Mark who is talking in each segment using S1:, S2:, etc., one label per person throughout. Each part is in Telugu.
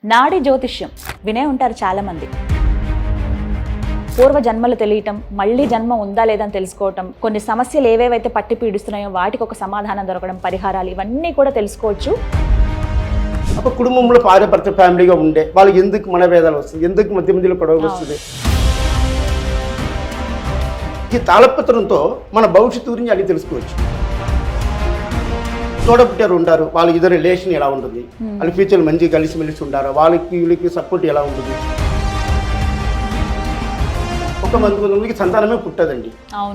S1: నాడి జ్యోతిష్యం వినే ఉంటారు చాలా మంది. పూర్వ జన్మలు తెలియటం, మళ్ళీ జన్మ ఉందా లేదా అని తెలుసుకోవటం, కొన్ని సమస్యలు ఏవేవైతే పట్టి పీడిస్తున్నాయో వాటికి ఒక సమాధానం దొరకడం, పరిహారాలు ఇవన్నీ కూడా తెలుసుకోవచ్చు.
S2: ఒక కుటుంబంలో భార్యాభర్త ఫ్యామిలీగా ఉండే వాళ్ళకి ఎందుకు మనభేదాలు వస్తుంది, ఎందుకు మధ్య మధ్యలో గొడవ వస్తుంది? ఈ తాళపత్రంతో మన భవిష్యత్తు గురించి అన్ని తెలుసుకోవచ్చు. తోడపుట్టారు ఉంటారు, వాళ్ళ ఇద్దరు రిలేషన్ ఎలా ఉంటుంది, వాళ్ళ ఫ్యూచర్ మంచిగా కలిసిమెలిసి ఉంటారు, వాళ్ళకి వీళ్ళకి సపోర్ట్ ఎలా ఉంటుంది. ఒక మందికి సంతానమే పుట్టదండి.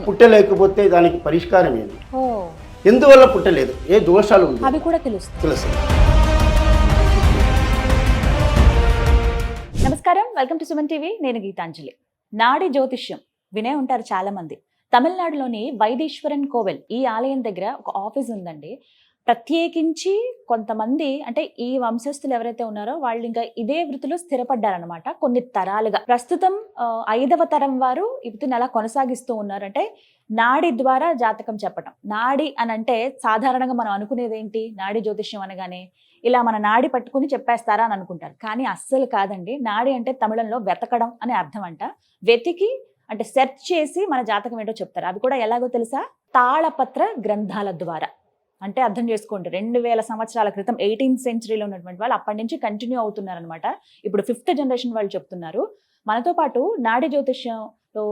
S2: పుట్టలేకపోతే దానికి పరిష్కారం ఏంటి, ఎందువల్ల పుట్టలేదు, ఏ దోషాలు ఉంది,
S1: అవి కూడా తెలుసు. నమస్కారం, వెల్కమ్ టు సుమన్ టీవీ. నేను గీతాంజలి. నాడి జ్యోతిష్యం వినే ఉంటారు చాలా మంది. తమిళనాడులోని వైదీశ్వరన్ కోవెల్ ఈ ఆలయం దగ్గర ఒక ఆఫీస్ ఉందండి. ప్రత్యేకించి కొంతమంది అంటే ఈ వంశస్థులు ఎవరైతే ఉన్నారో వాళ్ళు ఇంకా ఇదే వృత్తిలో స్థిరపడ్డారనమాట కొన్ని తరాలుగా. ప్రస్తుతం 5వ తరం వారు ఈ వృత్తిని ఎలా కొనసాగిస్తూ ఉన్నారంటే నాడి ద్వారా జాతకం చెప్పటం. నాడి అని అంటే సాధారణంగా మనం అనుకునేది ఏంటి, నాడి జ్యోతిష్యం అనగానే ఇలా మన నాడి పట్టుకుని చెప్పేస్తారా అని అనుకుంటారు. కానీ అస్సలు కాదండి. నాడి అంటే తమిళంలో వెతకడం అనే అర్థం అంట. వెతికి అంటే సెర్చ్ చేసి మన జాతకం ఏంటో చెప్తారు. అది కూడా ఎలాగో తెలుసా, తాళపత్ర గ్రంథాల ద్వారా. అంటే అర్థం చేసుకోండి, 2000 సంవత్సరాల క్రితం 18th సెంచరీలో ఉన్నటువంటి వాళ్ళు అప్పటి నుంచి కంటిన్యూ అవుతున్నారనమాట. ఇప్పుడు 5th జనరేషన్ వాళ్ళు చెప్తున్నారు. మనతో పాటు నాడి జ్యోతిష్యంలో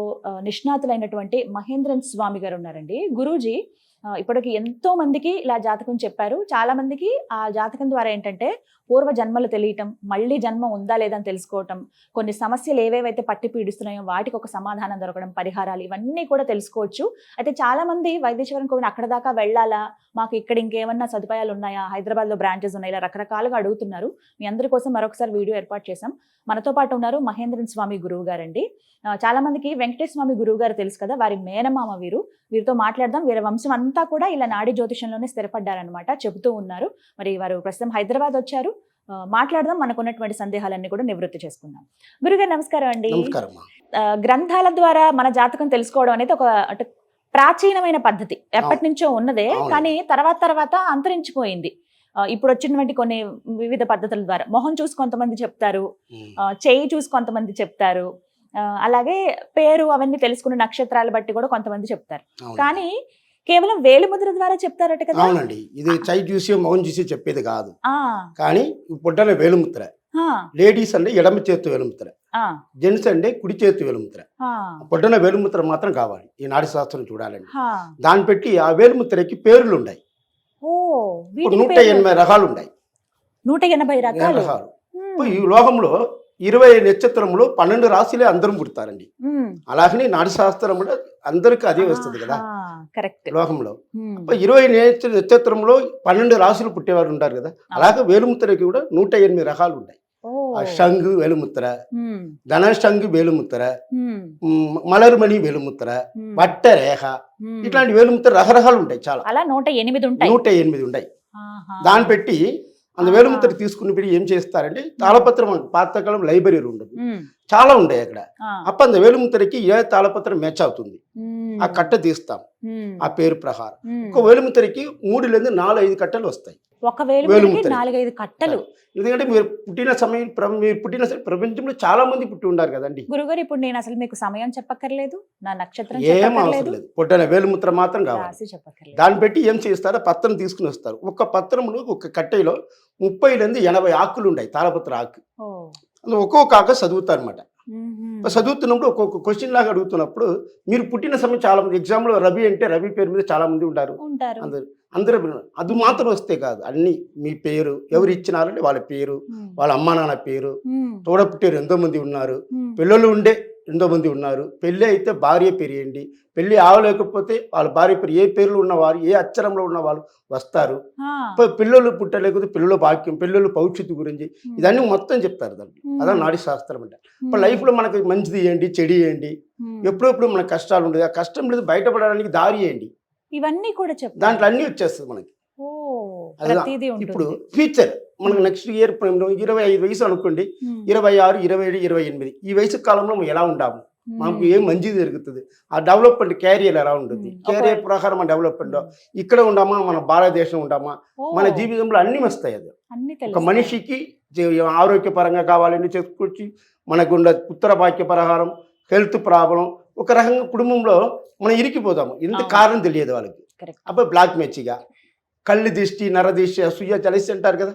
S1: నిష్ణాతులైనటువంటి మహేంద్రన్ స్వామి గారు ఉన్నారండి. గురూజీ ఇప్పటికి ఎంతో మందికి ఇలా జాతకం చెప్పారు. చాలా మందికి ఆ జాతకం ద్వారా ఏంటంటే పూర్వ జన్మలు తెలియటం, మళ్ళీ జన్మ ఉందా లేదా అని తెలుసుకోవటం, కొన్ని సమస్యలు ఏవేవైతే పట్టి పీడిస్తున్నాయో వాటికి ఒక సమాధానం దొరకడం, పరిహారాలు ఇవన్నీ కూడా తెలుసుకోవచ్చు. అయితే చాలా మంది వైద్యేశ్వరం కోవిని అక్కడ దాకా వెళ్ళాలా, మాకు ఇక్కడ ఇంకేమన్నా సదుపాయాలు ఉన్నాయా, హైదరాబాద్లో బ్రాంచెస్ ఉన్నాయి, ఇలా రకరకాలుగా అడుగుతున్నారు. మీ అందరి కోసం మరొకసారి వీడియో ఏర్పాటు చేశాం. మనతో పాటు ఉన్నారు మహేంద్రన్ స్వామి గురువు గారండి. చాలా మందికి వెంకటేశ్వర స్వామి గురువు గారు తెలుసు కదా, వారి మేనమామ వీరు. వీరితో మాట్లాడదాం. వీరి వంశం అంతా కూడా ఇలా నాడి జ్యోతిషంలోనే స్థిరపడ్డారనమాట, చెబుతూ ఉన్నారు. మరి వారు ప్రస్తుతం హైదరాబాద్ వచ్చారు. మాట్లాడదాం, మనకున్నటువంటి సందేహాలన్నీ కూడా నివృత్తి చేసుకుందాం. గురుగారు నమస్కారం అండి. గ్రంథాల ద్వారా మన జాతకం తెలుసుకోవడం అనేది ఒక అంటే ప్రాచీనమైన పద్ధతి, ఎప్పటి నుంచో ఉన్నదే. కానీ తర్వాత అంతరించిపోయింది. ఇప్పుడు వచ్చినటువంటి కొన్ని వివిధ పద్ధతుల ద్వారా మొహం చూసి కొంతమంది చెప్తారు, చేయి చూసి కొంతమంది చెప్తారు, అలాగే పేరు అవన్నీ తెలుసుకున్న నక్షత్రాలు బట్టి కూడా కొంతమంది చెప్తారు. కానీ కేవలం వేలిముద్ర ద్వారా చెప్తారట కదా.
S2: అవునండి, ఇది చేయి చూసి మొహం చూసి చెప్పేది కాదు. కానీ పుట్టన వేలుముద్ర, లేడీస్ అంటే ఎడమ చేతి వేలుముద్ర, జెంట్స్ అంటే కుడి చేతి వేలుముద్ర. పుట్టన వేలుముద్ర మాత్రం కావాలి ఈ నాడి శాస్త్రం చూడాలండి. దాన్ని పెట్టి ఆ వేలుముద్రకి పేర్లు ఉన్నాయి. 180 రకాలు ఉన్నాయి.
S1: 180 రకాలు.
S2: ఈ లోకంలో 20 నక్షత్రములు 12 రాశులే అందరం పుడతారండి. అలాగనే నాడి శాస్త్రంలో అందరికి అదే వస్తుంది కదా లోకంలో. 20 నక్షత్రంలో 12 రాశులు పుట్టేవారు ఉంటారు కదా. అలాగే వేలుముద్రకి కూడా 180 రకాలు ఉంటాయి. షంగు వేలుముద్ర, ధనషంగు వేలుముద్ర, మలర్మణి వేలుముద్ర, బట్ట రేఖ, ఇట్లాంటి వేలుముద్ర రకరకాలు ఉంటాయి. చాలా 108 ఉంటాయి. దాన్ని పెట్టి అందు వేలుముద్ర తీసుకుని ఏం చేస్తారంటే తాళపత్రం పాతకాలం లైబ్రరీ ఉండదు, చాలా ఉంటాయి అక్కడ. అప్పుడు అందు వేలుముద్రకి ఏ తాళపత్రం మ్యాచ్ అవుతుంది ఆ కట్ట తీస్తాం ఆ పేరు ప్రకారం. ఒక వేలుముద్రకి 3 నుంచి 4-5 కట్టలు వస్తాయి. ఎందుకంటే మీరు పుట్టిన సమయం, మీరు పుట్టిన ప్రపంచంలో చాలా మంది పుట్టి ఉన్నారు కదండి.
S1: గురుగారు ఇప్పుడు నేను అసలు మీకు సమయం చెప్పక్కర్లేదు, నా నక్షత్రం
S2: ఏం అవసరం లేదు, పుట్టిన వేలుముద్ర మాత్రం కావాలి. దాన్ని పెట్టి ఏం చేస్తారో పత్రం తీసుకుని వస్తారు. ఒక పత్రంలో ఒక కట్టెలో 30 నుంచి 80 ఆకులు ఉన్నాయి, తాళపత్ర ఆకు. ఒక్కొక్క ఆకు చదువుతారు అనమాట. చదువుతున్నప్పుడు ఒక్కొక్క క్వశ్చన్ లాగా అడుగుతున్నప్పుడు మీరు పుట్టిన సమయం చాలా మంది, ఎగ్జామ్లో రవి అంటే రవి పేరు మీద చాలా మంది ఉంటారు, అందరూ అది మాత్రం వస్తే కాదు, అన్ని మీ పేరు, ఎవరు ఇచ్చినారంటే వాళ్ళ పేరు, వాళ్ళ అమ్మా నాన్న పేరు, తోడపుట్టారు ఎంతో మంది ఉన్నారు, పిల్లలు ఉండే ఎంతో మంది ఉన్నారు, పెళ్ళి అయితే భార్య పేరు ఏంటి, పెళ్ళి ఆవలేకపోతే వాళ్ళ భార్య పేరు, ఏ పేర్లు ఉన్నవారు, ఏ అక్షరంలో ఉన్న వాళ్ళు వస్తారు. పిల్లలు పుట్టలేకపోతే పిల్లల భాగ్యం, పిల్లలు భవిష్యత్తు గురించి ఇదన్నీ మొత్తం చెప్తారు దాంట్లో. అదే నాడి శాస్త్రం అంటే. ఇప్పుడు లైఫ్లో మనకి మంచిది ఏంటి, చెడు ఏంటి, ఎప్పుడెప్పుడు మనకు కష్టాలు ఉండేది, ఆ కష్టం లేదు బయటపడడానికి దారి ఏంటి, ఇవన్నీ కూడా చెప్తారు. దాంట్లో అన్ని వచ్చేస్తుంది మనకి. ఇప్పుడు ఫ్యూచర్ మనకు నెక్స్ట్ ఇయర్ 25 వయసు అనుకోండి, 26, 27, 28 ఈ వయసు కాలంలో మనం ఎలా ఉంటాము, మనకు ఏం మంచి జరుగుతుంది, ఆ డెవలప్మెంట్ క్యారియర్ ఎలా ఉంటుంది, క్యారియర్ ప్రకారం మన డెవలప్మెంట్ ఇక్కడ ఉండమా, మన భారతదేశం ఉండమా, మన జీవితంలో అన్ని వస్తాయి. అది ఒక మనిషికి ఆరోగ్యపరంగా కావాలని చెప్పుకొచ్చి మనకున్న ఉత్తర భాగ్య పరిహారం, హెల్త్ ప్రాబ్లం, ఒక రకంగా కుటుంబంలో మనం ఇరికిపోతాము. ఇంత కారణం తెలియదు వాళ్ళకి. అప్పుడు బ్లాక్ మెచ్చిగా కళ్ళు దిష్టి, నరదిష్టి, అసూయ, జలసి అంటారు కదా,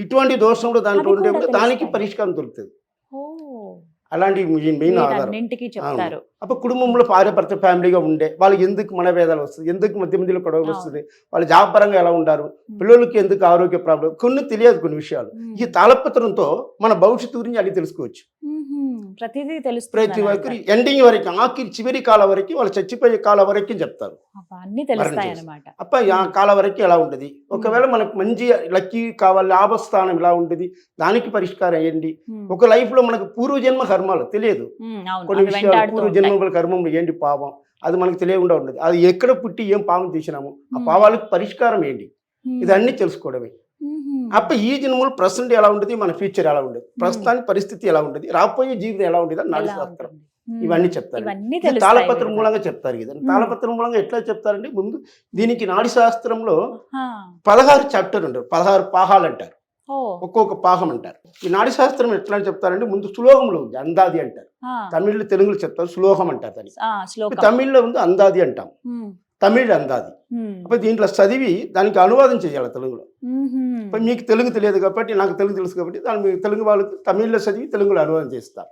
S2: ఇటువంటి దోషంలో దాంట్లో ఉండేప్పుడు దానికి పరిష్కారం దొరుకుతుంది. అలాంటి మెయిన్ ఆధారం. అప్పుడు కుటుంబంలో భార్యాభర్త ఫ్యామిలీగా ఉండే వాళ్ళకి ఎందుకు మనవేదాలు వస్తుంది, ఎందుకు మధ్య మధ్యలో గొడవలు వస్తుంది, వాళ్ళు జాబ్ పరంగా ఎలా ఉంటారు, పిల్లలకి ఎందుకు ఆరోగ్య ప్రాబ్లం, కొన్ని తెలియదు కొన్ని విషయాలు. ఈ తాళపత్రంతో మన భవిష్యత్తు గురించి అన్ని తెలుసుకోవచ్చు.
S1: ప్రతిదీ తెలుస్తుంది.
S2: ప్రతి ఒక్కరి ఎండింగ్ వరకు, ఆఖరి చివరి కాలం వరకు, వాళ్ళు చచ్చిపోయే కాలం వరకు చెప్తారు.
S1: అన్ని తెలుస్తాయి అన్నమాట.
S2: అప్ప ఆ కాలం వరకు ఎలా ఉంటుంది, ఒకవేళ మనకు మంచి లక్కీ కావాలి, లాభస్థానం ఎలా ఉంటుంది, దానికి పరిష్కారం ఏంటి. ఒక లైఫ్ లో మనకు పూర్వజన్మ కర్మాలు తెలియదు, కొన్ని విషయాలు పూర్వజన్మ కర్మంలో ఏంటి పాపం అది మనకు తెలియకుండా ఉండదు. అది ఎక్కడ పుట్టి ఏం పాపం తీసినాము, ఆ పాపాలకు పరిష్కారం ఏంటి, ఇదన్నీ తెలుసుకోవడమే. అప్పుడు ఈ జన్మలు ప్రజెంట్ ఎలా ఉంటుంది, మన ఫ్యూచర్ ఎలా ఉంటుంది, ప్రస్తుతానికి పరిస్థితి ఎలా ఉంటుంది, రాబోయే జీవితం ఎలా ఉంటుంది అని నాడి శాస్త్రం ఇవన్నీ చెప్తారు. తాళపత్రం మూలంగా చెప్తారు కదా. తాళపత్రం మూలంగా ఎట్లా చెప్తారంటే, ముందు దీనికి నాడి శాస్త్రంలో 16 చాప్టర్ ఉంటారు, 16 పాహాలు అంటారు, ఒక్కొక్క పాహం అంటారు. ఈ నాడి శాస్త్రం ఎట్లా చెప్తారంటే, ముందు సులోహంలో ఉంది, అందాది అంటారు. తమిళ్లో తెలుగులో చెప్తారు సులోహం అంటారు దాన్ని. తమిళ్లో ఉంది అందాది అంటాం, తమిళ్ అందాది. అప్పుడు దీంట్లో చదివి దానికి అనువాదం చేయాలి తెలుగులో. మీకు తెలుగు తెలియదు కాబట్టి, నాకు తెలుగు తెలుసు కాబట్టి, దాని తెలుగు వాళ్ళు తమిళ్లో చదివి తెలుగులో అనువాదం చేస్తారు.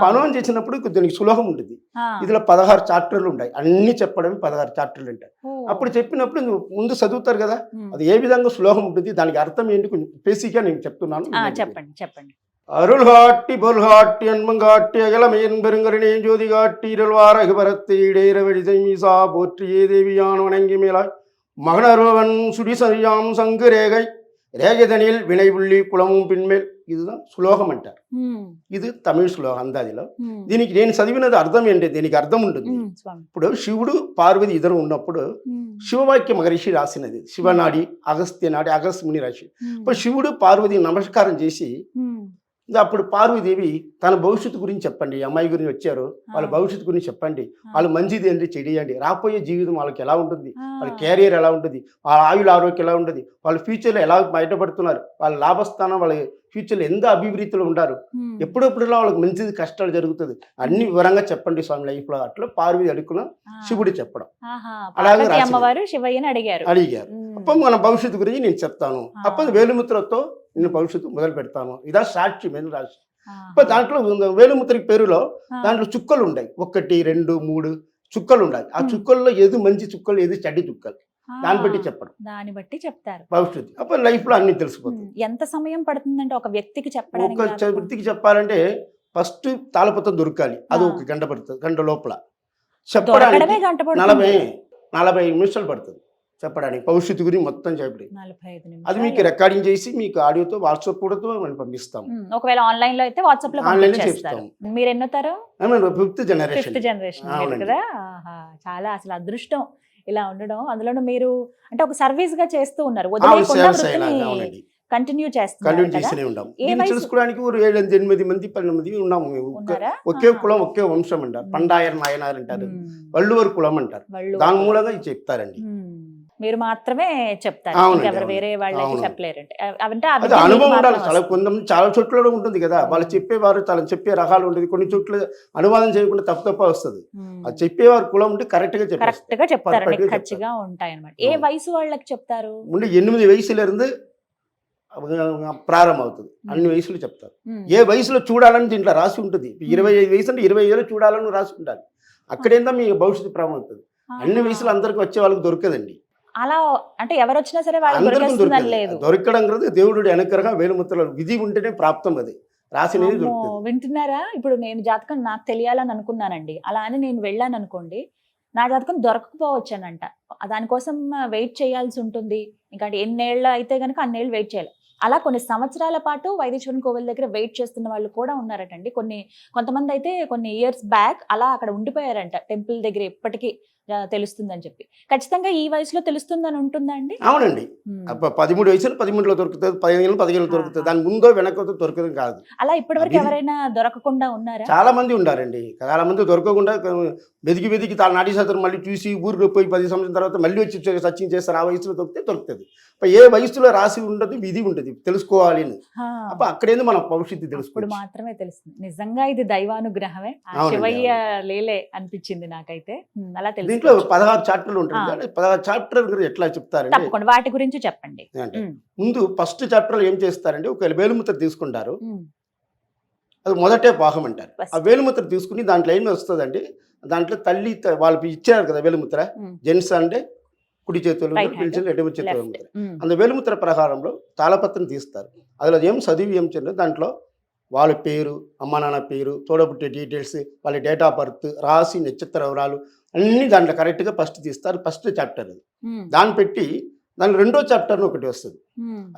S2: అనువాదం చేసినప్పుడు దీనికి సులభం ఉంటుంది. ఇందులో 16 చాప్టర్లు ఉంటాయి, అన్ని చెప్పడమే 16 చాప్టర్లు ఉంటాయి. అప్పుడు చెప్పినప్పుడు ముందు చదువుతారు కదా, అది ఏ విధంగా సులభం ఉంటుంది, దానికి అర్థం ఏంటి కొంచెం బేసిక్గా నేను చెప్తున్నాను.
S1: చెప్పండి.
S2: அருள் காட்டி பொருள் காட்டி அன்பம் காட்டி அகலமையன் பெருங்கருணே ஜோதி காட்டி இருள்வார் அகுபரத்தை இடையரவழி மீசா போற்றியே தேவியான வணங்கி மேலாய் மகனருவன் சுடிசரியாம் சங்கு ரேகை ரேகதனில் வினை புள்ளி குளமும் பின்மேல். இதுதான் సులోహం అంటారు. ఇది తమిళ శ్లోకం అందాదిలో. దీనికి నేను చదివినది అర్థం ఏంటి, దీనికి అర్థం ఉంటుంది. ఇప్పుడు శివుడు పార్వతి ఇద్దరు ఉన్నప్పుడు శివవాక్య మహర్షి రాసినది, శివనాడి అగస్త్య నాడి అగస్త్య ముని రాసి. ఇప్పుడు శివుడు పార్వతి నమస్కారం చేసి, అప్పుడు పార్వతీదేవి తన భవిష్యత్తు గురించి చెప్పండి, అమ్మాయి గురించి వచ్చారు, వాళ్ళ భవిష్యత్తు గురించి చెప్పండి, వాళ్ళు మంచిది ఏంటి చెడియండి, రాబోయే జీవితం వాళ్ళకి ఎలా ఉంటుంది, వాళ్ళ కెరియర్ ఎలా ఉంటుంది, వాళ్ళ ఆయుల ఆరోగ్యం ఎలా ఉంటుంది, వాళ్ళ ఫ్యూచర్లో ఎలా బయటపడుతున్నారు, వాళ్ళ లాభస్థానం, వాళ్ళ ఫ్యూచర్లో ఎంత అభివృద్ధిలో ఉంటారు, ఎప్పుడెప్పుడులా వాళ్ళకి మంచిది కష్టాలు జరుగుతుంది, అన్ని వివరంగా చెప్పండి స్వామి లైఫ్లో. అట్లా పార్వతి అడుగున శివుడు చెప్పడం. అలాగే అడిగారు. అప్పుడు మన భవిష్యత్తు గురించి నేను చెప్తాను, అప్పుడు వేలుముద్రతో నేను భవిష్యత్తు మొదలు పెడతాను, ఇదా సాక్షి మీద రాసి. ఇప్పుడు దాంట్లో వేలుముద్రకి పేరులో దాంట్లో చుక్కలు ఉంటాయి, 1, 2, 3 చుక్కలు ఉన్నాయి. ఆ చుక్కల్లో ఏది మంచి చుక్కలు, ఏది చెడ్డ చుక్కలు, దాన్ని బట్టి చెప్తారు భవిష్యత్తు. అప్పుడు లైఫ్ లో అన్ని తెలిసిపోతుంది.
S1: ఎంత సమయం పడుతుందంటే ఒక వ్యక్తికి చెప్పడానికి?
S2: ఒక వ్యక్తికి చెప్పాలంటే ఫస్ట్ తాళపత్రం దొరకాలి, అది 1 గంట పడుతుంది, గంట లోపల చెప్పడానికి 40 నిమిషాలు పడుతుంది చెప్పడానికి, భవిష్యత్తు గురించి మొత్తం చెప్పడం. అది మీకు రికార్డింగ్ చేసి మీకు ఆడియోతో వాట్సాప్ కూడా మనం పంపిస్తాం.
S1: ఒకవేళ ఆన్లైన్ లో అయితే వాట్సాప్ లో పంపిస్తాం. మీరు ఎన్నోతారు?
S2: 5th జనరేషన్
S1: కదా. చాలా అసలు అదృష్టం ఇలా ఉండడం. అందులోనూ మీరు అంటే ఒక సర్వీస్ గా చేస్తూ ఉన్నారు, కంటిన్యూ చేస్తూనే ఉంటాం.
S2: తెలుసుకోవడానికి 7-8 మంది 12 మంది ఉన్నాము. ఒకే కులం ఒకే వంశం అంటారు, పండాయర్ నాయనార్ అంటారు, వల్లువర్ కులం అంటారు. దాని మూలంగా ఇది చెప్తారండి.
S1: మీరు మాత్రమే చెప్తారు, ఎవరు వేరే వాళ్ళకి చెప్పలేరంటే.
S2: అది అనుభవం ఉండాలి. కొంతమంది చాలా చోట్ల ఉంటుంది కదా, వాళ్ళు చెప్పేవారు చాలా చెప్పే రకాలు ఉంటుంది, కొన్ని చోట్ల అనువాదం చేయకుండా తప్ప వస్తుంది. అది చెప్పేవారు కులం ఉంటే కరెక్ట్ గా
S1: చెప్తారు, ఖచ్చితంగా ఉంటాయి అన్నమాట. ఏ వయసు వాళ్ళకి చెప్తారు?
S2: ముందు 8 వయసులో ఇருந்து ప్రారంభం అవుతుంది, అన్ని వయసులు చెప్తారు. ఏ వయసులో చూడాలని దీంట్లో రాసి ఉంటుంది. 25 వయసు అంటే 20 ఏళ్ళు చూడాలని రాసి ఉంటారు. అక్కడేందా మీ భవిష్యత్తు ప్రారంభం అవుతుంది. అన్ని వయసులు అందరికి వచ్చే వాళ్ళకి దొరకదండి.
S1: అలా అంటే ఎవరు వచ్చినా సరే
S2: దొరకడం కదా దేవుడు అనుగ్రహం, వేలుముద్రల విధి ఉంటేనే ప్రాప్తం. అది రాసినది దొరుకుతుంది.
S1: వింటున్నారా? ఇప్పుడు నేను జాతకం నాకు తెలియాలని అనుకున్నానండి, అలా అని నేను వెళ్ళాను అనుకోండి, నా జాతకం దొరకకపోవచ్చానంట. దానికోసం వెయిట్ చేయాల్సి ఉంటుంది. ఇంకా ఎన్నేళ్ళు అయితే కనుక అన్నేళ్ళు వెయిట్ చేయాలి. అలా కొన్ని సంవత్సరాల పాటు వైదీశ్వరన్ కోవిల్ దగ్గర వెయిట్ చేస్తున్న వాళ్ళు కూడా ఉన్నారటండి. కొంతమంది అయితే కొన్ని ఇయర్స్ బ్యాక్ అలా అక్కడ ఉండిపోయారంట, టెంపుల్ దగ్గర ఎప్పటికీ తెలుస్తుందని చెప్పి. ఖచ్చితంగా ఈ వయసులో తెలుస్తుందని ఉంటుందా అండి?
S2: అవునండి. 13 వయసులో 13లో దొరుకుతుంది, 15 దొరుకుతుంది. దాని ముందో వెనకో దొరకదు కాదు.
S1: అలా ఇప్పటివరకు ఎవరైనా దొరకకుండా ఉన్నారా?
S2: చాలా మంది ఉండారండి. చాలా మంది దొరకకుండా వెతికి తాను నాటి శాస్త్రం మళ్ళీ చూసి ఊరికి పోయి 10 సంవత్సరం తర్వాత మళ్ళీ వచ్చి సర్చింగ్ చేస్తారు. ఆ వయసులో దొరుకుతుంది. ఏ వయసులో రాసి ఉండదు, విధి ఉంటుంది తెలుసుకోవాలి అని. అప్పుడు అక్కడేంది మన భవిష్యత్తు తెలుసుకోవాలి.
S1: మాత్రమే తెలుస్తుంది. నిజంగా ఇది దైవానుగ్రహమే. శివయ్య లేలే అనిపించింది నాకైతే. అలా తెలుసు.
S2: దీంట్లో 16 చాప్టర్లు ఉంటుంది. 16 చాప్టర్ ఎట్లా చెప్తారంటే,
S1: తప్పకుండా వాటి గురించి చెప్పండి.
S2: అంటే ముందు ఫస్ట్ చాప్టర్ ఏం చేస్తారంటే, ఒక వేలుముద్ర తీసుకుంటారు. అది మొదటే భాగం అంటారు. ఆ వేలుముద్ర తీసుకుని దాంట్లో ఏమి వస్తుందండి, దాంట్లో తల్లి వాళ్ళు ఇచ్చారు కదా వేలుముద్ర, జెంట్స్ అంటే కుడి చేతులు, ఎడమ చేతులు. అందులో వేలుముద్ర ప్రకారంలో తాళపత్రం తీస్తారు. అందులో ఏం చదివి ఏం చేయలేదు, దాంట్లో వాళ్ళ పేరు, అమ్మ నాన్న పేరు, తోడబుట్టే డీటెయిల్స్, వాళ్ళ డేట్ ఆఫ్ బర్త్, రాసి నక్షత్ర వివరాలు అన్నీ దాంట్లో కరెక్ట్గా ఫస్ట్ తీస్తారు. ఫస్ట్ చాప్టర్ అది. దాన్ని పెట్టి దాని రెండో చాప్టర్ ఒకటి వస్తుంది.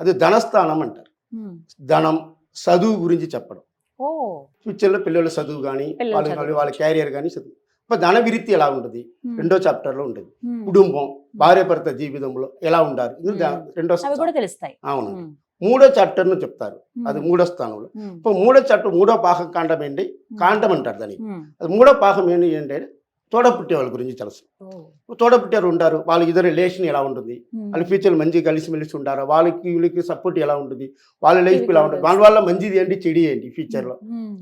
S2: అది ధనస్థానం అంటారు. ధనం, చదువు గురించి చెప్పడం. ఫ్యూచర్లో పిల్లల చదువు కానీ వాళ్ళ క్యారియర్ కానీ చదువు. ధన విరిత్తి ఎలా ఉంటుంది రెండో చాప్టర్లో ఉంటుంది. కుటుంబం, భార్య భర్త జీవితంలో ఎలా ఉండాలి రెండో
S1: తెలుస్తాయి.
S2: అవును. మూడో చాప్టర్ను చెప్తారు. అది మూడో స్థానంలో. ఇప్పుడు మూడో చాప్టర్ మూడో పాకం కాండం ఏంటి, కాండం అంటారు దానికి. అది మూడో పాకం ఏంటంటే తోడపుట్టే వాళ్ళ గురించి తెలుసు. తోడపుట్టారు ఉంటారు, వాళ్ళ ఇద్దరు రిలేషన్ ఎలా ఉంటుంది, వాళ్ళ ఫ్యూచర్ మంచిగా కలిసిమెలిసి ఉంటారు, వీళ్ళకి సపోర్ట్ ఎలా ఉంటుంది, వాళ్ళ లైఫ్ ఎలా ఉంటుంది, వాళ్ళ మంచిది ఏంటి చెడు ఏంటి ఫ్యూచర్లో,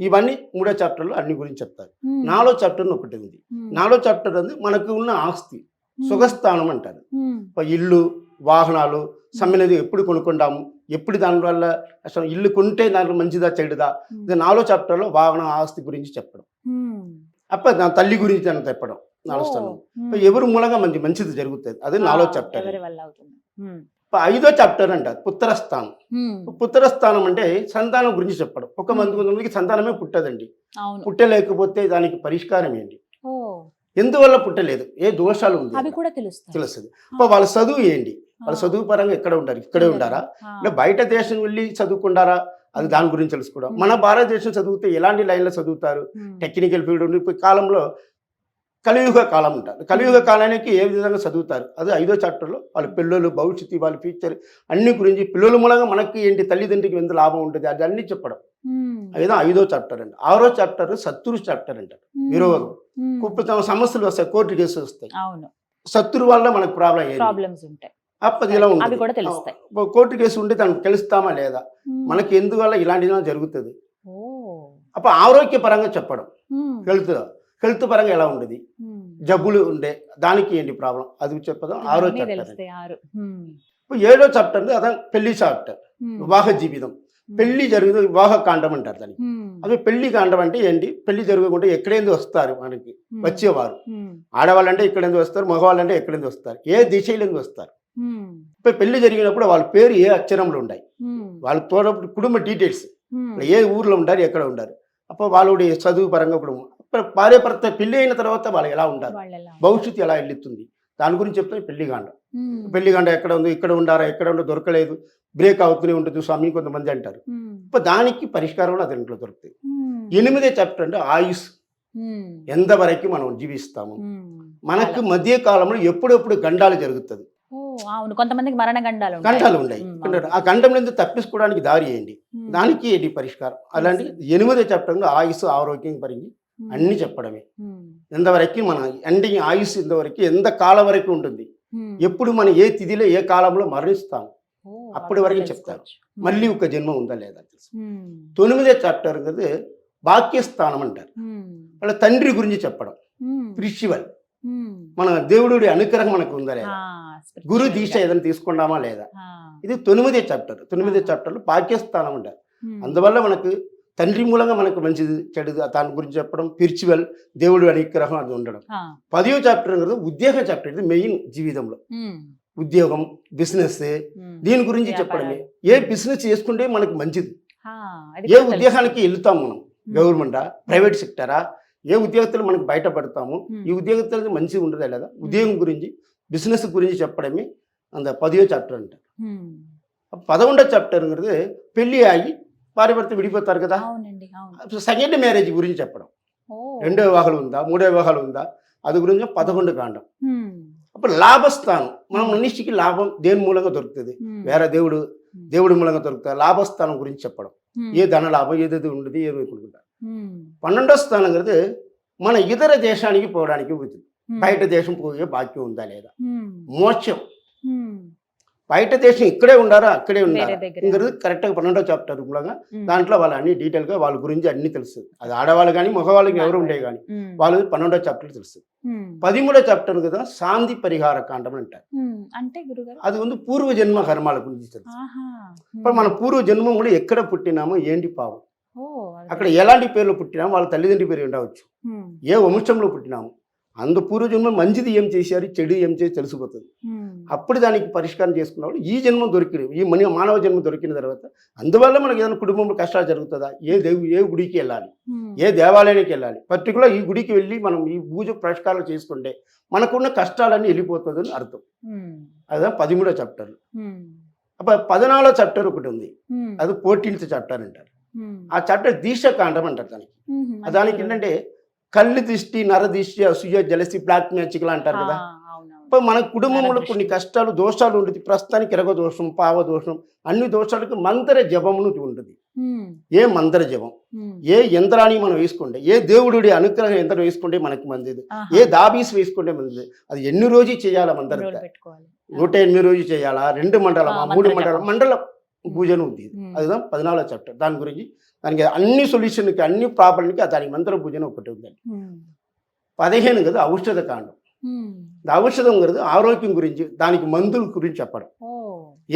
S2: ఇవన్నీ మూడో చాప్టర్లో అన్ని గురించి చెప్తారు. నాలుగో చాప్టర్ ఒకటి ఉంది. నాలుగో చాప్టర్ అది మనకు ఉన్న ఆస్తి, సుఖస్థానం అంటారు. ఇల్లు, వాహనాలు, సమ్మెనది ఎప్పుడు కొనుక్కుంటాము, ఎప్పుడు దానివల్ల అసలు ఇల్లు కొంటే దాంట్లో మంచిదా చెడుదా, ఇది నాలుగో చాప్టర్లో వాహన ఆస్తి గురించి చెప్పడం. అప్పుడు నా తల్లి గురించి అని చెప్పడం నాలుగో స్థానం. ఎవరు మూలంగా మంచిది జరుగుతుంది, అది నాలుగో చాప్టర్. ఐదో చాప్టర్ అంటారు పుత్రస్థానం. పుత్రస్థానం అంటే సంతానం గురించి చెప్పడం. ఒక మందికి సంతానమే పుట్టదండి. పుట్టలేకపోతే దానికి పరిష్కారం ఏంటి, ఎందువల్ల పుట్టలేదు, ఏ దోషాలు ఉంది తెలుస్తుంది. వాళ్ళ చదువు ఏంటి, వాళ్ళ చదువు పరంగా ఎక్కడ ఉండారు, ఇక్కడే ఉండారా, బయట దేశం వెళ్ళి చదువుకుంటారా, అది దాని గురించి తెలుసుకోవడం. మన భారతదేశం చదివితే ఎలాంటి లైన్లో చదువుతారు, టెక్నికల్ ఫీల్డ్ ఉంది. ఇప్పుడు కాలంలో కలియుగ కాలం ఉంటారు, కలియుగ కాలానికి ఏ విధంగా చదువుతారు, అది ఐదో చాప్టర్లో వాళ్ళ పిల్లలు భవిష్యత్తు, వాళ్ళ ఫ్యూచర్ అన్ని గురించి, పిల్లల మూలంగా మనకి ఏంటి, తల్లిదండ్రికి ఎంత లాభం ఉంటుంది, అది అన్ని చెప్పడం. అదేదో ఐదో చాప్టర్ అండి. ఆరో చాప్టర్ శత్రు చాప్టర్ అంటారు. విరోధం, సమస్యలు వస్తాయి, కోర్టు కేసులు వస్తాయి, శత్రు వల్ల మనకు ప్రాబ్లమ్స్ ఉంటాయి. అప్పది ఇలా ఉంటుంది, కోర్టు కేసు ఉంటే దానికి తెలుస్తామా లేదా, మనకి ఎందువల్ల ఇలాంటిది జరుగుతుంది. అప్పుడు ఆరోగ్యపరంగా చెప్పడం, హెల్త్ పరంగా ఎలా ఉండేది, జబ్బులు ఉండే దానికి ఏంటి ప్రాబ్లం, అది చెప్పడం ఆరో చాప్టర్. ఇప్పుడు ఏడో చాప్టర్ అదే పెళ్లి చాప్టర్, వివాహ జీవితం. పెళ్లి జరిగిన వివాహ కాండం అంటారు దానికి. అదే పెళ్లి కాండం అంటే ఏంటి, పెళ్లి జరగకుండా ఎక్కడేంది వస్తారు మనకి వచ్చేవారు, ఆడవాళ్ళంటే ఇక్కడేంది వస్తారు, మగవాళ్ళంటే ఎక్కడేంది వస్తారు, ఏ దిశలోంది వస్తారు. ఇప్పుడు పెళ్లి జరిగినప్పుడు వాళ్ళ పేరు ఏ అక్షరంలో ఉన్నాయి, వాళ్ళ కుటుంబ డీటెయిల్స్, ఏ ఊర్లో ఉంటారు, ఎక్కడ ఉంటారు, అప్పుడు వాళ్ళ చదువు పరంగా కుటుంబం, భార్య భర్త పెళ్లి అయిన తర్వాత వాళ్ళు ఎలా ఉంటారు, భవిష్యత్తు ఎలా వెళ్ళుతుంది, దాని గురించి చెప్తాను. పెళ్లిగాండం, పెళ్లిగాండ ఎక్కడ ఉంది, ఇక్కడ ఉండారా, ఎక్కడ ఉండో దొరకలేదు, బ్రేక్ అవుతూనే ఉంటుంది స్వామి కొంతమంది అంటారు. ఇప్పుడు దానికి పరిష్కారం అది ఇంట్లో దొరుకుతుంది. 8వ చాప్టర్ అంటే ఆయుష్, ఎంతవరకు మనం జీవిస్తాము. మనకు మధ్య కాలంలో ఎప్పుడెప్పుడు గండాలు జరుగుతుంది,
S1: కొంతమందికి మరణ గండాలు
S2: ఉన్నాయి. ఆ గండం నుంచి తప్పించుకోవడానికి దారి ఏంటి, దానికి ఏంటి పరిష్కారం. అలాంటి 8వ చాప్టర్లో ఆయుష్, ఆరోగ్యం పరించి అన్ని చెప్పడమే. ఎంతవరకు మన ఎండింగ్ ఆయుష్ ఎంతవరకు, ఎంత కాలం వరకు ఉంటుంది, ఎప్పుడు మనం ఏ తిథిలో ఏ కాలంలో మరణిస్తాము, అప్పటి వరకు చెప్తారు. మళ్ళీ ఒక జన్మ ఉందా లేదా తెలుసు. 9వ చాప్టర్ కదా భాగ్యస్థానం అంటారు. వాళ్ళ తండ్రి గురించి చెప్పడం, స్పిరిచువల్, మన దేవుడి అనుగ్రహం మనకు ఉందా లేదా, గురు దీక్ష ఏదైనా తీసుకున్నామా లేదా, ఇది 9వ చాప్టర్. 9వ చాప్టర్లో భాగ్యస్థానం అంటారు. అందువల్ల మనకు తండ్రి మూలంగా మనకు మంచిది చెడు దాని గురించి చెప్పడం, స్పిరిచువల్, దేవుడు అనుగ్రహం అది ఉండడం. 10వ చాప్టర్ కదా ఉద్యోగ చాప్టర్. ఇది మెయిన్ జీవితంలో, ఉద్యోగం, బిజినెస్, దీని గురించి చెప్పడమే. ఏ బిజినెస్ చేసుకుంటే మనకు మంచిది, ఏ ఉద్యోగానికి వెళ్తాం మనం, గవర్నమెంటా, ప్రైవేట్ సెక్టరా, ఏ ఉద్యోగస్తులు మనకు బయటపడతాము, ఈ ఉద్యోగస్తులకి మంచిగా ఉండదా లేదా, ఉద్యోగం గురించి, బిజినెస్ గురించి చెప్పడమే అంత 10వ చాప్టర్ అంటారు. 11వ చాప్టర్ అనేది పెళ్లి అయ్యి భార్య భర్త విడిపోతారు కదా, సెకండ్ మ్యారేజ్ గురించి చెప్పడం. 2వ వివాహాలు ఉందా, 3వ వివాహాలు ఉందా, అది గురించి 11 కాండం. అప్పుడు లాభస్థానం, మనం మనిషికి లాభం దేని మూలంగా దొరుకుతుంది, వేరే దేవుడి మూలంగా దొరుకుతుంది. లాభస్థానం గురించి చెప్పడం, ఏ ధన లాభం ఏదేది ఉండదు ఏమి కొనుక్కుంటారు. 12వ స్థానం కదా మన ఇతర దేశానికి పోవడానికి ఉంటుంది. బయట దేశం పోయే భాగ్యం ఉందా లేదా, మోక్షం. బయట దేశం ఇక్కడే ఉండారా అక్కడే ఉండారా ఇంకా కరెక్ట్గా 12వ చాప్టర్ మూలంగా దాంట్లో వాళ్ళు అన్ని డీటెయిల్గా వాళ్ళ గురించి అన్ని తెలుస్తుంది. అది ఆడవాళ్ళు కానీ మగవాళ్ళకి ఎవరు ఉండే కానీ వాళ్ళు 12వ చాప్టర్ తెలుస్తుంది. 13వ చాప్టర్ కదా శాంతి పరిహార కాండం అంటారు.
S1: అంటే గురుగారు
S2: అది ఉంది పూర్వజన్మ కర్మాల గురించి తెలుసు. ఇప్పుడు మన పూర్వజన్మం కూడా ఎక్కడ పుట్టినామో ఏంటి పావు, అక్కడ ఎలాంటి పేర్లు పుట్టినామో వాళ్ళ తల్లిదండ్రి పేరు ఉండవచ్చు, ఏ వంశంలో పుట్టినాము, అందు పూర్వజన్మం మంచిది ఏం చేశారు చెడు ఏం చేసి తెలిసిపోతుంది. అప్పుడు దానికి పరిష్కారం చేసుకున్నప్పుడు ఈ జన్మ దొరికిన ఈ మానవ జన్మ దొరికిన తర్వాత అందువల్ల మనకి ఏదైనా కుటుంబంలో కష్టాలు జరుగుతుందా, ఏ గుడికి వెళ్ళాలి, ఏ దేవాలయానికి వెళ్ళాలి, పర్టికులర్ ఈ గుడికి వెళ్ళి మనం ఈ పూజ పరిష్కారాలు చేసుకుంటే మనకున్న కష్టాలన్నీ వెళ్ళిపోతుంది అని అర్థం. అదే 13వ చాప్టర్. అప్పుడు 14వ చాప్టర్ ఒకటి ఉంది, అది 14th చాప్టర్ అంటారు. ఆ చాప్టర్ దీక్ష కాండం అంటారు. దానికి ఏంటంటే కళ్ళు దిష్టి, నర దిష్టి, అసూయ, జలసి, బ్లాక్ మ్యాజిక్ అంటారు కదా. ఇప్పుడు మన కుటుంబంలో కొన్ని కష్టాలు దోషాలు ఉంటుంది. ప్రస్తుతానికి ఎరగ దోషం, పావ దోషం, అన్ని దోషాలకు మంత్ర జపమును ఉంటుంది. ఏ మంత్ర జపం, ఏ యంత్రాన్ని మనం వేసుకుంటే, ఏ దేవుడి అనుగ్రహ యంత్రం వేసుకుంటే మనకి మంచిది, ఏ దాబీస్ వేసుకుంటే మంచిది, అది ఎన్ని రోజు చేయాలా మంత్రం 108 రోజు చేయాలా, 2 మండలమా 3 మండల పూజను ఉంది. అది 14వ చాప్టర్. దాని గురించి దానికి అన్ని సొల్యూషన్కి అన్ని ప్రాబ్లంకి దానికి మంత్ర పూజన ఒకటి ఉందండి. 15 కదా ఔషధ కాండం. ఔషధం కదా ఆరోగ్యం గురించి, దానికి మందుల గురించి చెప్పడం,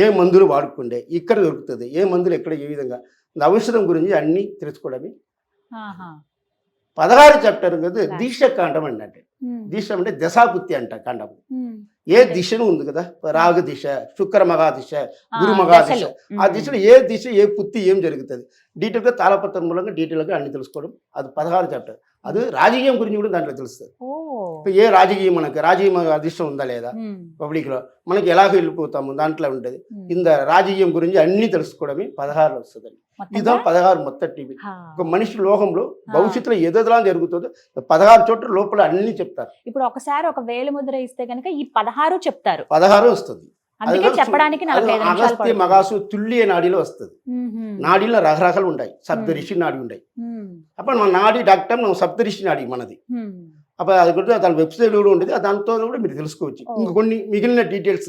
S2: ఏ మందులు వాడుకుంటే ఇక్కడ దొరుకుతుంది, ఏ మందులు ఎక్కడ ఏ విధంగా, ఔషధం గురించి అన్ని తెలుసుకోవడమే. 16 చాప్టర్ కదా దీక్ష కాండం అండి. అంటే దీక్ష అంటే దశాపుత్తి అంట కాండం. ఏ దిశను ఉంది కదా, రాగ దిశ, శుక్ర మగా దిశ, గురు మగా దిశ, ఆ దిశలో ఏ దిశ ఏ పుత్తి ఏం జరుగుతుంది డీటెయిల్గా తాళపత్రం మూలంగా డీటెయిల్గా అన్ని తెలుసుకోవడం. అది 16 చాప్టర్. అది రాజకీయం గురించి కూడా దాంట్లో తెలుస్తుంది. ఏ రాజకీయం మనకి రాజకీయం అధిష్టం ఉందా లేదా, పబ్లిక్ లో మనకి ఎలా వెళ్ళిపోతాము దాంట్లో ఉంటుంది. ఇంత రాజకీయం గురించి అన్ని తెలుసుకోవడమే 16 వస్తుందండి. ఇదా 16 మొత్తం టీవీ. ఒక మనిషి లోకంలో భవిష్యత్తులో ఏదోలా జరుగుతుందో 16 చోట్ల లోపల అన్ని చెప్తారు.
S1: ఇప్పుడు ఒకసారి ఒక వేలు ముద్ర ఇస్తే కనుక ఈ 16 చెప్తారు.
S2: 16 వస్తుంది.
S1: చెప్పడానికి
S2: అగస్త్య మగాసు తుల్లియ నాడిలో వస్తుంది. నాడిలో రకరకాలు ఉంటాయి, సప్తరిషి నాడి ఉంటాయి. అప్పుడు మన నాడి డాక్టర్ మనం సప్తరిషి నాడి మనది. అప్పుడు అది కూడా దాని వెబ్సైట్ కూడా ఉంటుంది, దాంతో కూడా మీరు తెలుసుకోవచ్చు. ఇంకా కొన్ని మిగిలిన డీటెయిల్స్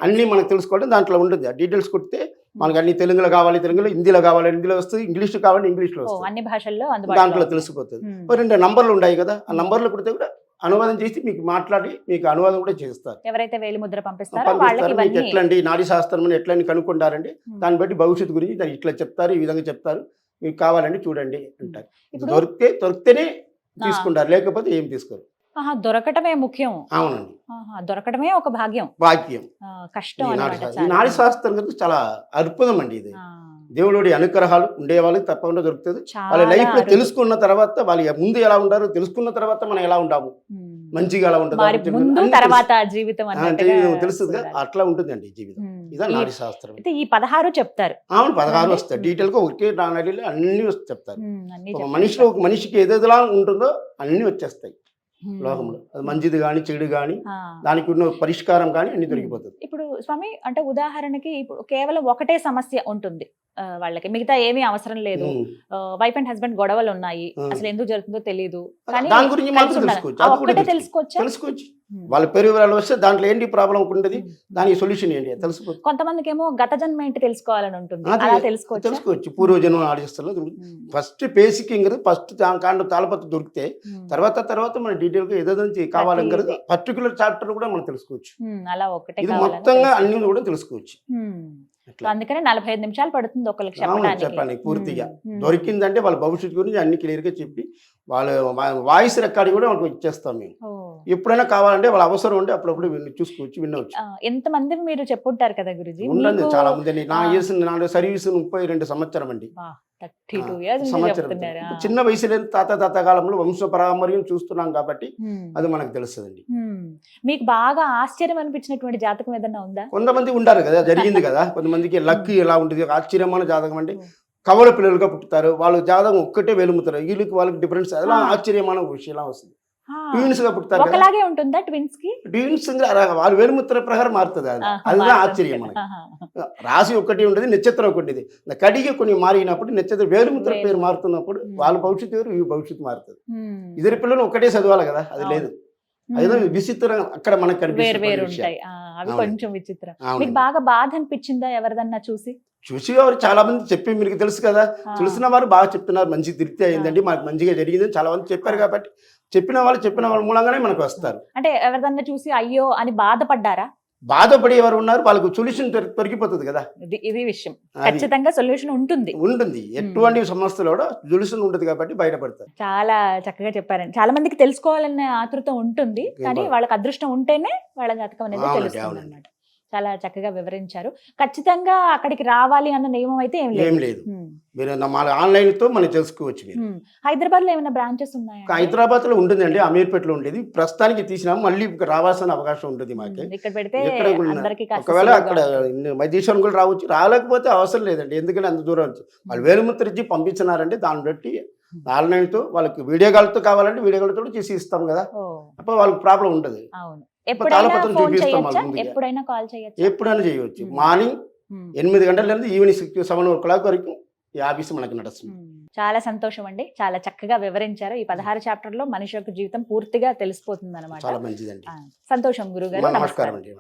S2: అన్ని మనకు తెలుసుకోవడం దాంట్లో ఉంటుంది. ఆ డీటెయిల్స్ కొడితే మనకి అన్ని తెలుగులో కావాలి తెలుగులో, హిందీలో కావాలి హిందీలో వస్తుంది, ఇంగ్లీష్ కావాలి ఇంగ్లీష్లో వస్తుంది,
S1: అన్ని భాషల్లో
S2: దాంట్లో తెలిసిపోతుంది. 2 నంబర్లు ఉంటాయి కదా, ఆ నంబర్లు కొడితే కూడా అనువాదం చేసి మీకు మాట్లాడి మీకు అనువాదం కూడా చేస్తారు.
S1: ఎవరైతే వేలు ముద్ర పంపిస్తారో
S2: మీకు ఎట్లండి నాడీ శాస్త్రం ఎట్లని కనుక్కుంటారండి, దాన్ని బట్టి భవిష్యత్తు గురించి దాన్ని ఇట్లా చెప్తారు, ఈ విధంగా చెప్తారు, మీకు కావాలండి చూడండి అంటారు. దొరికితేనే తీసుకుంటారు, లేకపోతే ఏం తీసుకోరు.
S1: దొరకటమే ముఖ్యం.
S2: అవునండి,
S1: దొరకటమే ఒక భాగ్యం. కష్టం.
S2: ఈ నాడీ శాస్త్రం కదా చాలా అద్భుతం అండి. ఇది దేవుడి అనుగ్రహాలు ఉండే వాళ్ళకి తప్పకుండా దొరుకుతుంది. వాళ్ళ లైఫ్ లో తెలుసుకున్న తర్వాత వాళ్ళు ముందు ఎలా ఉంటారు తెలుసుకున్న తర్వాత మనం ఎలా ఉంటాము, మంచిగా ఎలా ఉంటుంది తెలుస్తుంది. అట్లా ఉంటుందండి జీవితం. ఇదా నాడీ శాస్త్రం.
S1: ఈ 16 చెప్తారు.
S2: అవును 16 వస్తాయి డీటెయిల్ గా. ఒకే నాడీలో అన్ని చెప్తారు. మనిషిలో ఒక మనిషికి ఏదేలా ఉంటుందో అన్ని వచ్చేస్తాయి లోకంలో. అది మంచిది కానీ చెడు కానీ దానికి ఉన్న పరిష్కారం కానీ అన్ని దొరికిపోతుంది.
S1: ఇప్పుడు స్వామి అంటే ఉదాహరణకి ఇప్పుడు కేవలం ఒకటే సమస్య ఉంటుంది వాళ్ళకి, మిగతా ఏమీ అవసరం లేదు. వైఫ్ అండ్ హస్బెండ్ గొడవలు ఉన్నాయి, అసలు ఎందుకు జరుగుతుందో తెలియదు,
S2: దాని గురించి మాత్రం తెలుసుకోవచ్చు. వాళ్ళ పేరు వివరాలు వస్తే దాంట్లో ఏంటి ప్రాబ్లం ఉంటుంది, దానికి సొల్యూషన్ ఏంటి తెలుసుకోవచ్చు.
S1: కొంతమందికి ఏమో గత జన్మ ఏంటి తెలుసుకోవాలని ఉంటుంది,
S2: తెలుసుకోవచ్చు. పూర్వజన్మ ఆడిస్తారు. ఫస్ట్ బేసిక్ ఫస్ట్ కాండం తాళపత్రం దొరికితే తర్వాత మన డీటెయిల్ గా ఏదో కావాలని పర్టికులర్ చాప్టర్ కూడా మనం తెలుసుకోవచ్చు.
S1: అలా ఒకటే
S2: ఇది మొత్తంగా అన్ని కూడా తెలుసుకోవచ్చు.
S1: అందుకనే 45 నిమిషాలు పడుతుంది ఒకరికి
S2: చెప్పండి పూర్తిగా. దొరికిందంటే వాళ్ళ భవిష్యత్తు గురించి అన్ని క్లియర్ గా చెప్పి వాళ్ళ వాయిస్ రికార్డ్ కూడా వాళ్ళకి ఇచ్చేస్తాం మేము. ఎప్పుడైనా కావాలంటే వాళ్ళ అవసరం ఉంటే అప్పుడప్పుడు చూసుకోవచ్చు, వినవచ్చు.
S1: ఎంతమంది మీరు చెప్పుంటారు కదా గురుజీ?
S2: ఉండండి చాలా మంది. నా సర్వీస్ 32 సంవత్సరం అండి. చిన్న వయసులో తాత కాలంలో వంశ పరామర్యం చూస్తున్నాం కాబట్టి అది మనకు తెలుస్తుందండి.
S1: మీకు బాగా ఆశ్చర్యం అనిపించినటువంటి జాతకం ఏదన్నా ఉందా?
S2: కొంతమంది ఉంటారు కదా, జరిగింది కదా, కొంతమందికి లక్ ఎలా ఉంటుంది. ఆశ్చర్యమైన జాతకం అంటే కవల పిల్లలుగా పుట్టుతారు, వాళ్ళు జాతకం ఒక్కటే వెలుముతారు, వీళ్ళకి వాళ్ళకి డిఫరెన్స్ అలా ఆశ్చర్యమైన విషయం వస్తుంది. ట్విన్స్ గా పుడతారు కదా,
S1: ఒకలాగే ఉంటుందా ట్విన్స్ కి?
S2: ట్విన్స్ వాళ్ళు వేలుముద్ర ప్రకారం మారుతుంది అది. అదిதான் ఆశ్చర్యం మనకి. రాశి ఒకటి ఉంటుంది, నక్షత్రం ఒకటి. కడిగి కొన్ని మారినప్పుడు నక్షత్రం వేలుముద్ర పేరు మారుతున్నప్పుడు వాళ్ళ భవిష్యత్తు వేరు, ఈ భవిష్యత్తు మారుతుంది. ఇద్దరు పిల్లలు ఒకటే చదవాలి కదా, అది లేదు. అదే విచిత్రం అక్కడ మనకు కనిపిస్తుంది.
S1: అవి కొంచెం విచిత్రం. మీకు బాగా బాధ అనిపించిందా ఎవరిదన్నా చూసి?
S2: వారు చాలా మంది చెప్పి, మీకు తెలుసు కదా, తెలిసిన వారు బాగా చెప్తున్నారు, మంచి తృప్తి అయిందండి, మాకు మంచిగా జరిగిందని చాలా మంది చెప్పారు. కాబట్టి చెప్పిన వాళ్ళ మూలంగానే మనకు వస్తారు.
S1: అంటే ఎవరిదన్నా చూసి అయ్యో అని బాధపడ్డారా?
S2: బాధపడి ఎవరు ఉన్నారు, వాళ్ళకు సొల్యూషన్ దొరికిపోతుంది కదా.
S1: ఇది విషయం, ఖచ్చితంగా సొల్యూషన్ ఉంటుంది.
S2: ఎటువంటి సమస్యలు కూడా సొల్యూషన్ ఉంటుంది కాబట్టి బయటపడతారు.
S1: చాలా చక్కగా చెప్పారండి. చాలా మందికి తెలుసుకోవాలనే ఆతృత ఉంటుంది, కానీ వాళ్ళకి అదృష్టం ఉంటేనే వాళ్ళ జాతకం అనేది తెలుస్తుంది అన్నమాట. చాలా చక్కగా వివరించారు. ఖచ్చితంగా అక్కడికి రావాలి అన్న నియమం అయితే ఏం లేదు.
S2: మీరు ఆన్లైన్ తో మనం తెలుసుకోవచ్చు.
S1: హైదరాబాద్ లో ఏమైనా బ్రాంచెస్ ఉన్నాయా?
S2: హైదరాబాద్ లో ఉంటుందండి, అమీర్పేటలో ఉండేది. ప్రస్తుతానికి తీసినాము, మళ్ళీ రావాల్సిన అవకాశం ఉంటుంది మాకు.
S1: ఇక్కడ పెడితే
S2: ఒకవేళ అక్కడ మైదీశ్వరం కూడా రావచ్చు, రాలేకపోతే అవసరం లేదండి. ఎందుకంటే అంత దూరం నుంచి వాళ్ళు వేలుముద్ర ఇచ్చి పంపించినారంటే దాన్ని బట్టి ఆన్లైన్ తో వాళ్ళకి వీడియో కాల్ తో కావాలంటే వీడియో కాల్ తో చేసి ఇస్తాం కదా, అప్పుడు వాళ్ళకి ప్రాబ్లం ఉండదు.
S1: ఎప్పుడైనా కాల్ చేయొచ్చు,
S2: ఎప్పుడైనా చేయవచ్చు. మార్నింగ్ 8 గంటల నుంచి ఈవినింగ్ 7 o'clock వరకు ఈ ఆఫీస్ మనకి నడుస్తుంది.
S1: చాలా సంతోషం అండి, చాలా చక్కగా వివరించారు. ఈ 16 చాప్టర్ లో మనిషి యొక్క జీవితం పూర్తిగా తెలిసిపోతుంది అనమాట.
S2: చాలా మంచిదండి.
S1: సంతోషం గురుగారు.
S2: నమస్కారం అండి.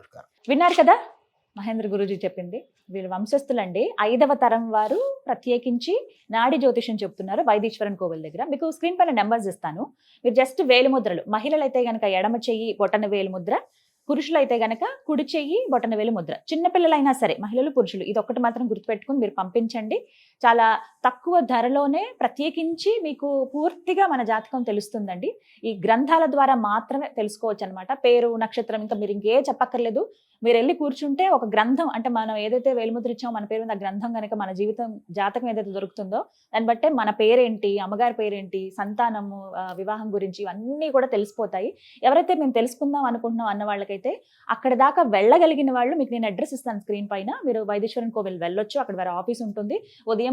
S1: విన్నారు కదా మహేంద్ర గురూజీ చెప్పింది. వీళ్ళు వంశస్థులండి, 5వ తరం వారు. ప్రత్యేకించి నాడి జ్యోతిషం చెప్తున్నారు వైదీశ్వరన్ కోవిల్ దగ్గర. మీకు స్క్రీన్ పైన నెంబర్స్ ఇస్తాను. మీరు జస్ట్ వేలిముద్రలు, మహిళలు అయితే గనక ఎడమ చెయ్యి బొటన వేలిముద్ర, పురుషులు అయితే గనక కుడి చెయ్యి బొటన వేలు ముద్ర. చిన్నపిల్లలైనా సరే, మహిళలు పురుషులు, ఇది ఒక్కటి మాత్రం గుర్తుపెట్టుకుని మీరు పంపించండి. చాలా తక్కువ ధరలోనే ప్రత్యేకించి మీకు పూర్తిగా మన జాతకం తెలుస్తుందండి. ఈ గ్రంథాల ద్వారా మాత్రమే తెలుసుకోవచ్చు అనమాట. పేరు, నక్షత్రం, ఇంకా మీరు ఇంకే చెప్పక్కర్లేదు. మీరు వెళ్ళి కూర్చుంటే ఒక గ్రంథం, అంటే మనం ఏదైతే వేలుముద్ర ఇచ్చామో మన పేరు మీద గ్రంథం కనుక మన జీవితం జాతకం ఏదైతే దొరుకుతుందో దాన్ని బట్టే మన పేరేంటి, అమ్మగారి పేరేంటి, సంతానము, వివాహం గురించి ఇవన్నీ కూడా తెలిసిపోతాయి. ఎవరైతే మేము తెలుసుకుందాం అనుకుంటున్నాం అన్న వాళ్ళకైతే అక్కడ దాకా వెళ్ళగలిగిన వాళ్ళు, మీకు నేను అడ్రస్ ఇస్తాను స్క్రీన్ పైన, మీరు వైదీశ్వరన్ కోవిల్ వెళ్ళొచ్చు. అక్కడ వారి ఆఫీస్ ఉంటుంది. ఉదయం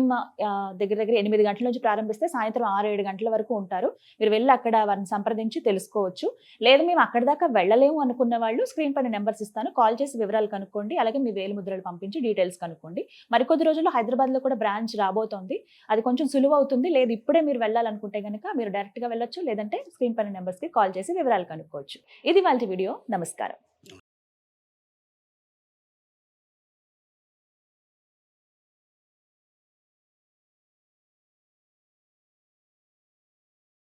S1: దగ్గర 8 గంటల నుంచి ప్రారంభిస్తే సాయంత్రం 6-7 గంటల వరకు ఉంటారు. మీరు వెళ్ళి అక్కడ వారిని సంప్రదించి తెలుసుకోవచ్చు. లేదు మేము అక్కడ దాకా వెళ్ళలేము అనుకున్న వాళ్ళు స్క్రీన్ పైన నెంబర్స్ ఇస్తాను, కాల్ చేసి వివరాలు కనుక్కోండి. అలాగే మీ వేలిముద్రలు పంపించి డీటెయిల్స్ కనుక్కోండి. మరికొద్ది రోజుల్లో హైదరాబాద్ లో కూడా బ్రాంచ్ రాబోతోంది. అది కొంచెం సులువు అవుతుంది. లేదు ఇప్పుడే మీరు వెళ్ళాలనుకుంటే కనుక మీరు డైరెక్ట్ గా వెళ్ళొచ్చు, లేదంటే స్క్రీన్ పైన నెంబర్స్ కి కాల్ చేసి వివరాలు కనుక్కోవచ్చు. ఇది వాళ్ళ వీడియో. నమస్కారం.